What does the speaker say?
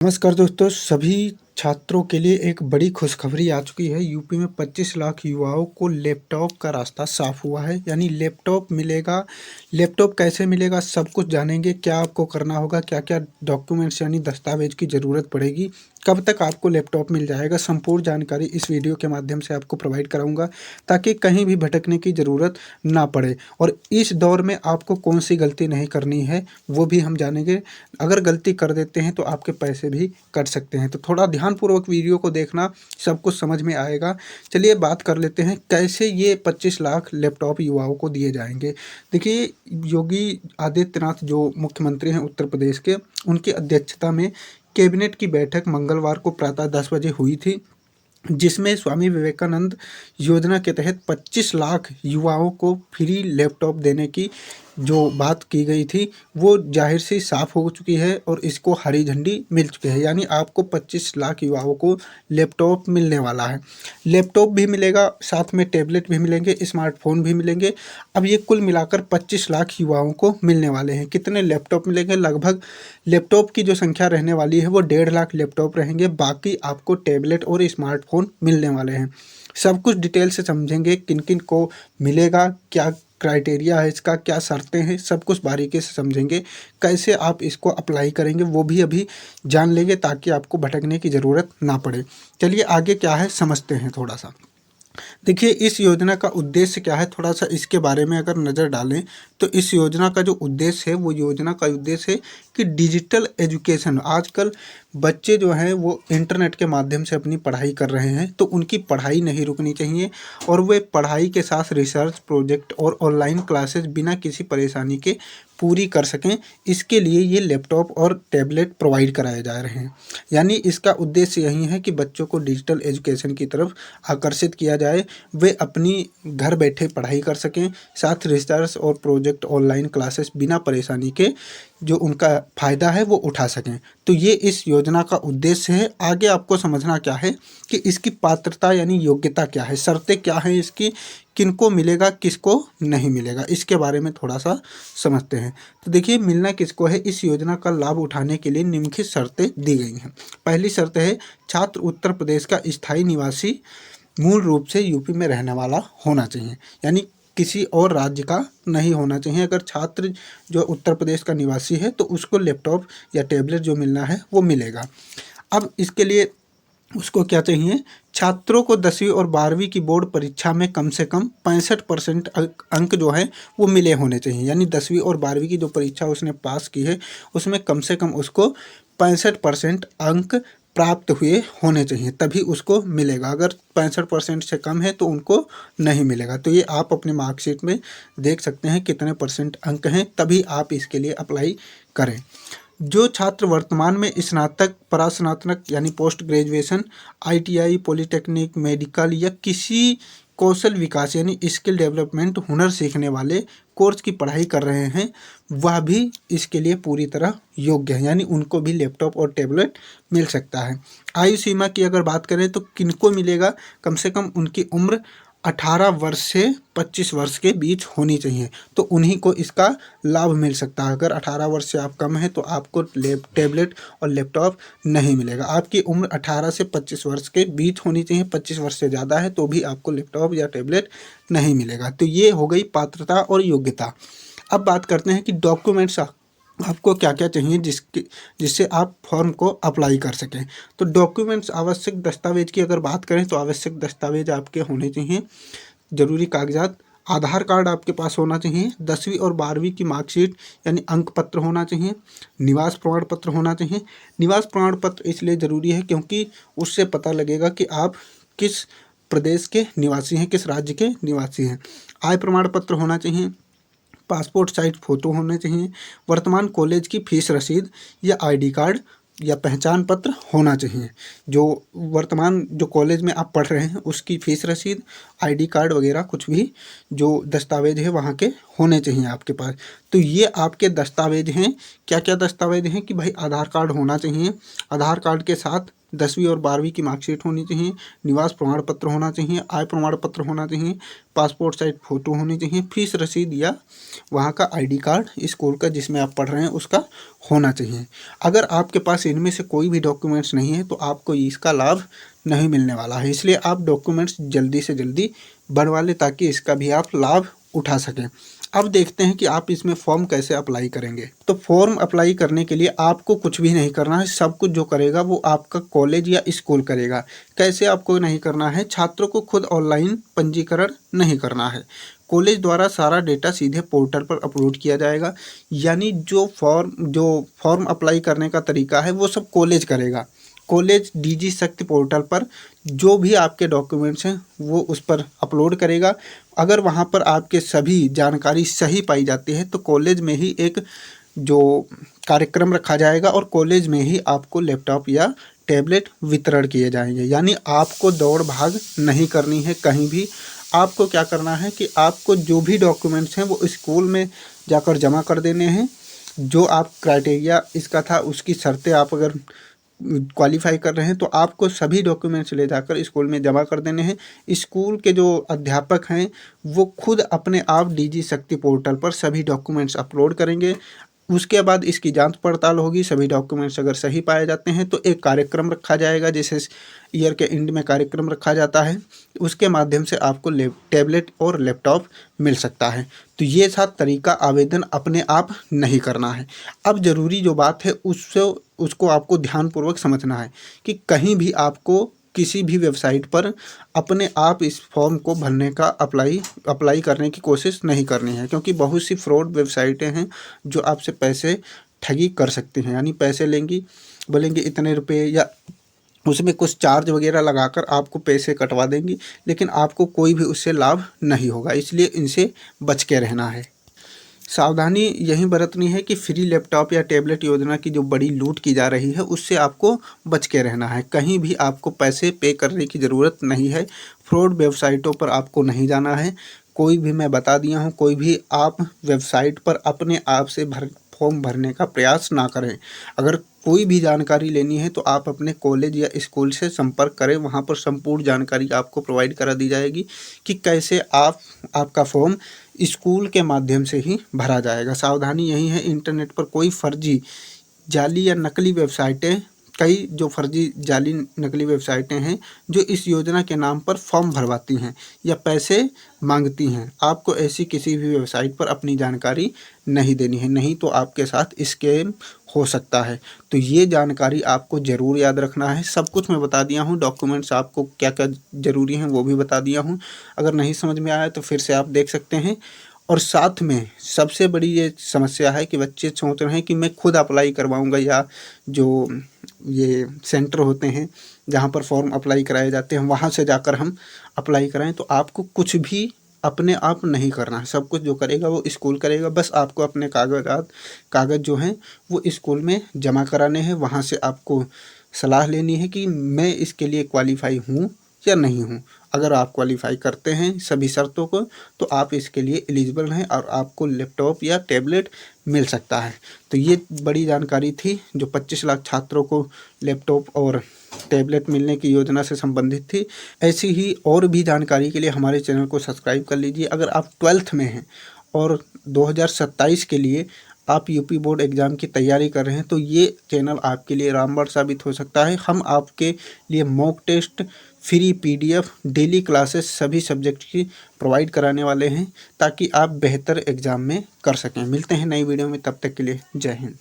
नमस्कार दोस्तों, सभी छात्रों के लिए एक बड़ी खुशखबरी आ चुकी है। यूपी में 25 लाख युवाओं को लैपटॉप का रास्ता साफ हुआ है, यानी लैपटॉप मिलेगा। लैपटॉप कैसे मिलेगा, सब कुछ जानेंगे। क्या आपको करना होगा, क्या क्या डॉक्यूमेंट्स यानी दस्तावेज की ज़रूरत पड़ेगी, कब तक आपको लैपटॉप मिल जाएगा, संपूर्ण जानकारी इस वीडियो के माध्यम से आपको प्रोवाइड कराऊंगा, ताकि कहीं भी भटकने की ज़रूरत ना पड़े। और इस दौर में आपको कौन सी गलती नहीं करनी है वो भी हम जानेंगे। अगर गलती कर देते हैं तो आपके पैसे भी कट सकते हैं, तो थोड़ा ध्यानपूर्वक वीडियो को देखना, सब कुछ समझ में आएगा। चलिए बात कर लेते हैं कैसे ये 25 लाख लैपटॉप युवाओं को दिए जाएंगे। देखिए, योगी आदित्यनाथ जो मुख्यमंत्री हैं उत्तर प्रदेश के, उनकी अध्यक्षता में कैबिनेट की बैठक मंगलवार को प्रातः 10 बजे हुई थी, जिसमें स्वामी विवेकानंद योजना के तहत 25 लाख युवाओं को फ्री लैपटॉप देने की जो बात की गई थी वो जाहिर सी साफ हो चुकी है और इसको हरी झंडी मिल चुकी है। यानी आपको 25 लाख युवाओं को लैपटॉप मिलने वाला है। लैपटॉप भी मिलेगा, साथ में टैबलेट भी मिलेंगे, स्मार्टफोन भी मिलेंगे। अब ये कुल मिलाकर 25 लाख युवाओं को मिलने वाले हैं। कितने लैपटॉप मिलेंगे? लगभग लैपटॉप की जो संख्या रहने वाली है वो 1.5 लाख लैपटॉप रहेंगे। बाकी आपको टैबलेट और स्मार्टफोन मिलने वाले हैं। सब कुछ डिटेल से समझेंगे, किन किन को मिलेगा, क्या क्राइटेरिया है इसका, क्या शर्तें हैं, सब कुछ बारीकी से समझेंगे। कैसे आप इसको अप्लाई करेंगे वो भी अभी जान लेंगे, ताकि आपको भटकने की ज़रूरत ना पड़े। चलिए आगे क्या है समझते हैं थोड़ा सा। देखिए, इस योजना का उद्देश्य क्या है, थोड़ा सा इसके बारे में अगर नज़र डालें तो इस योजना का जो उद्देश्य है वो योजना का उद्देश्य है कि डिजिटल एजुकेशन, आजकल बच्चे जो हैं वो इंटरनेट के माध्यम से अपनी पढ़ाई कर रहे हैं, तो उनकी पढ़ाई नहीं रुकनी चाहिए और वे पढ़ाई के साथ रिसर्च प्रोजेक्ट और ऑनलाइन क्लासेस बिना किसी परेशानी के पूरी कर सकें। इसके लिए ये लैपटॉप और टैबलेट प्रोवाइड कराए जा रहे हैं। यानी इसका उद्देश्य यही है कि बच्चों को डिजिटल एजुकेशन की तरफ आकर्षित किया जाए, वे अपनी घर बैठे पढ़ाई कर सकें, साथ रिसर्च और प्रोजेक्ट ऑनलाइन क्लासेस बिना परेशानी के जो उनका फ़ायदा है वो उठा सकें। तो ये इस योजना का उद्देश्य है। आगे आपको समझना क्या है कि इसकी पात्रता यानी योग्यता क्या है, शर्तें क्या हैं इसकी, किनको मिलेगा किसको नहीं मिलेगा, इसके बारे में थोड़ा सा समझते हैं। तो देखिए, मिलना किसको है, इस योजना का लाभ उठाने के लिए निम्नलिखित शर्तें दी गई हैं। पहली शर्त है, छात्र उत्तर प्रदेश का स्थायी निवासी मूल रूप से यूपी में रहने वाला होना चाहिए, यानी किसी और राज्य का नहीं होना चाहिए। अगर छात्र जो उत्तर प्रदेश का निवासी है तो उसको लैपटॉप या टैबलेट जो मिलना है वो मिलेगा। अब इसके लिए उसको क्या चाहिए, छात्रों को 10वीं और 12वीं की बोर्ड परीक्षा में कम से कम 65% अंक जो है वो मिले होने चाहिए। यानी 10वीं और 12वीं की जो परीक्षा उसने पास की है उसमें कम से कम उसको 65% अंक प्राप्त हुए होने चाहिए, तभी उसको मिलेगा। अगर 65% से कम है तो उनको नहीं मिलेगा। तो ये आप अपने मार्कशीट में देख सकते हैं कितने परसेंट अंक हैं, तभी आप इसके लिए अप्लाई करें। जो छात्र वर्तमान में स्नातक, परास्नातक यानी post graduation, ITI, polytechnic, medical या किसी कौशल विकास यानी स्किल डेवलपमेंट, हुनर सीखने वाले कोर्स की पढ़ाई कर रहे हैं, वह भी इसके लिए पूरी तरह योग्य है। यानी उनको भी लैपटॉप और टैबलेट मिल सकता है। आयु सीमा की अगर बात करें तो किनको मिलेगा, कम से कम उनकी उम्र 18 वर्ष से 25 वर्ष के बीच होनी चाहिए, तो उन्हीं को इसका लाभ मिल सकता है। अगर 18 वर्ष से आप कम हैं तो आपको टैबलेट और लैपटॉप नहीं मिलेगा। आपकी उम्र 18 से 25 वर्ष के बीच होनी चाहिए, 25 वर्ष से ज़्यादा है तो भी आपको लैपटॉप या टैबलेट नहीं मिलेगा। तो ये हो गई पात्रता और योग्यता। अब बात करते हैं कि डॉक्यूमेंट्स आपको क्या क्या चाहिए जिससे आप फॉर्म को अप्लाई कर सकें। तो डॉक्यूमेंट्स, आवश्यक दस्तावेज की अगर बात करें तो आवश्यक दस्तावेज आपके होने चाहिए। ज़रूरी कागजात, आधार कार्ड आपके पास होना चाहिए, 10वीं और 12वीं की मार्कशीट यानी अंक पत्र होना चाहिए, निवास प्रमाण पत्र होना चाहिए। निवास प्रमाण पत्र इसलिए ज़रूरी है क्योंकि उससे पता लगेगा कि आप किस प्रदेश के निवासी हैं, किस राज्य के निवासी हैं। आय प्रमाण पत्र होना चाहिए, पासपोर्ट साइज फ़ोटो होने चाहिए, वर्तमान कॉलेज की फ़ीस रसीद या आईडी कार्ड या पहचान पत्र होना चाहिए। जो वर्तमान जो कॉलेज में आप पढ़ रहे हैं उसकी फ़ीस रसीद, आईडी कार्ड वगैरह कुछ भी जो दस्तावेज है वहाँ के होने चाहिए आपके पास। तो ये आपके दस्तावेज हैं। क्या क्या दस्तावेज हैं कि भाई आधार कार्ड होना चाहिए, आधार कार्ड के साथ 10वीं और 12वीं की मार्कशीट होनी चाहिए, निवास प्रमाण पत्र होना चाहिए, आय प्रमाण पत्र होना चाहिए, पासपोर्ट साइज फ़ोटो होनी चाहिए, फीस रसीद या वहाँ का आईडी कार्ड स्कूल का जिसमें आप पढ़ रहे हैं उसका होना चाहिए। अगर आपके पास इनमें से कोई भी डॉक्यूमेंट्स नहीं है तो आपको इसका लाभ नहीं मिलने वाला है। इसलिए आप डॉक्यूमेंट्स जल्दी से जल्दी बनवा लें ताकि इसका भी आप लाभ उठा सकें। अब देखते हैं कि आप इसमें फॉर्म कैसे अप्लाई करेंगे। तो फॉर्म अप्लाई करने के लिए आपको कुछ भी नहीं करना है, सब कुछ जो करेगा वो आपका कॉलेज या स्कूल करेगा। कैसे आपको नहीं करना है, छात्रों को खुद ऑनलाइन पंजीकरण नहीं करना है। कॉलेज द्वारा सारा डेटा सीधे पोर्टल पर अपलोड किया जाएगा, यानी जो फॉर्म अप्लाई करने का तरीका है वो सब कॉलेज करेगा। कॉलेज डीजी शक्ति पोर्टल पर जो भी आपके डॉक्यूमेंट्स हैं वो उस पर अपलोड करेगा। अगर वहाँ पर आपके सभी जानकारी सही पाई जाती है तो कॉलेज में ही एक जो कार्यक्रम रखा जाएगा और कॉलेज में ही आपको लैपटॉप या टैबलेट वितरण किए जाएंगे। यानी आपको दौड़ भाग नहीं करनी है कहीं भी। आपको क्या करना है कि आपको जो भी डॉक्यूमेंट्स हैं वो स्कूल में जाकर जमा कर देने हैं। जो आप क्राइटेरिया इसका था उसकी शर्तें आप अगर क्वालिफाई कर रहे हैं तो आपको सभी डॉक्यूमेंट्स ले जाकर स्कूल में जमा कर देने हैं। स्कूल के जो अध्यापक हैं वो खुद अपने आप डीजी शक्ति पोर्टल पर सभी डॉक्यूमेंट्स अपलोड करेंगे। उसके बाद इसकी जांच पड़ताल होगी, सभी डॉक्यूमेंट्स अगर सही पाए जाते हैं तो एक कार्यक्रम रखा जाएगा, जैसे ईयर के एंड में कार्यक्रम रखा जाता है, उसके माध्यम से आपको टैबलेट और लैपटॉप मिल सकता है। तो ये था तरीका, आवेदन अपने आप नहीं करना है। अब ज़रूरी जो बात है उसको आपको ध्यानपूर्वक समझना है कि कहीं भी आपको किसी भी वेबसाइट पर अपने आप इस फॉर्म को भरने का अप्लाई करने की कोशिश नहीं करनी है, क्योंकि बहुत सी फ्रॉड वेबसाइटें हैं जो आपसे पैसे ठगी कर सकती हैं। यानी पैसे लेंगी, बोलेंगे इतने रुपए, या उसमें कुछ चार्ज वगैरह लगाकर आपको पैसे कटवा देंगी, लेकिन आपको कोई भी उससे लाभ नहीं होगा। इसलिए इनसे बच के रहना है। सावधानी यही बरतनी है कि फ्री लैपटॉप या टैबलेट योजना की जो बड़ी लूट की जा रही है उससे आपको बच के रहना है। कहीं भी आपको पैसे पे करने की ज़रूरत नहीं है। फ्रॉड वेबसाइटों पर आपको नहीं जाना है। कोई भी, मैं बता दिया हूँ, कोई भी आप वेबसाइट पर अपने आप से फॉर्म भरने का प्रयास ना करें। अगर कोई भी जानकारी लेनी है तो आप अपने कॉलेज या स्कूल से संपर्क करें, वहाँ पर संपूर्ण जानकारी आपको प्रोवाइड करा दी जाएगी कि कैसे आपका फॉर्म स्कूल के माध्यम से ही भरा जाएगा। सावधानी यही है, इंटरनेट पर कोई फर्जी, जाली या नकली वेबसाइटें, कई जो फर्जी जाली नकली वेबसाइटें हैं जो इस योजना के नाम पर फॉर्म भरवाती हैं या पैसे मांगती हैं। आपको ऐसी किसी भी वेबसाइट पर अपनी जानकारी नहीं देनी है, नहीं तो आपके साथ स्कैम हो सकता है। तो ये जानकारी आपको ज़रूर याद रखना है। सब कुछ मैं बता दिया हूँ, डॉक्यूमेंट्स आपको क्या क्या ज़रूरी हैं वो भी बता दिया हूँ। अगर नहीं समझ में आया तो फिर से आप देख सकते हैं। और साथ में सबसे बड़ी ये समस्या है कि बच्चे सोच रहे हैं कि मैं खुद अप्लाई करवाऊँगा, या जो ये सेंटर होते हैं जहाँ पर फॉर्म अप्लाई कराए जाते हैं वहाँ से जाकर हम अप्लाई कराएं। तो आपको कुछ भी अपने आप नहीं करना है, सब कुछ जो करेगा वो स्कूल करेगा। बस आपको अपने कागज़ जो हैं वो स्कूल में जमा कराने हैं। वहाँ से आपको सलाह लेनी है कि मैं इसके लिए क्वालिफ़ाई हूँ या नहीं हूँ। अगर आप क्वालिफ़ाई करते हैं सभी शर्तों को तो आप इसके लिए एलिजिबल हैं और आपको लैपटॉप या टैबलेट मिल सकता है। तो ये बड़ी जानकारी थी जो 25 लाख छात्रों को लैपटॉप और टैबलेट मिलने की योजना से संबंधित थी। ऐसी ही और भी जानकारी के लिए हमारे चैनल को सब्सक्राइब कर लीजिए। अगर आप 12th में हैं और 2027 के लिए आप यूपी बोर्ड एग्ज़ाम की तैयारी कर रहे हैं तो ये चैनल आपके लिए रामबाण साबित हो सकता है। हम आपके लिए mock test, free PDF, daily classes सभी सब्जेक्ट की प्रोवाइड कराने वाले हैं ताकि आप बेहतर एग्ज़ाम में कर सकें। मिलते हैं नई वीडियो में, तब तक के लिए जय हिंद।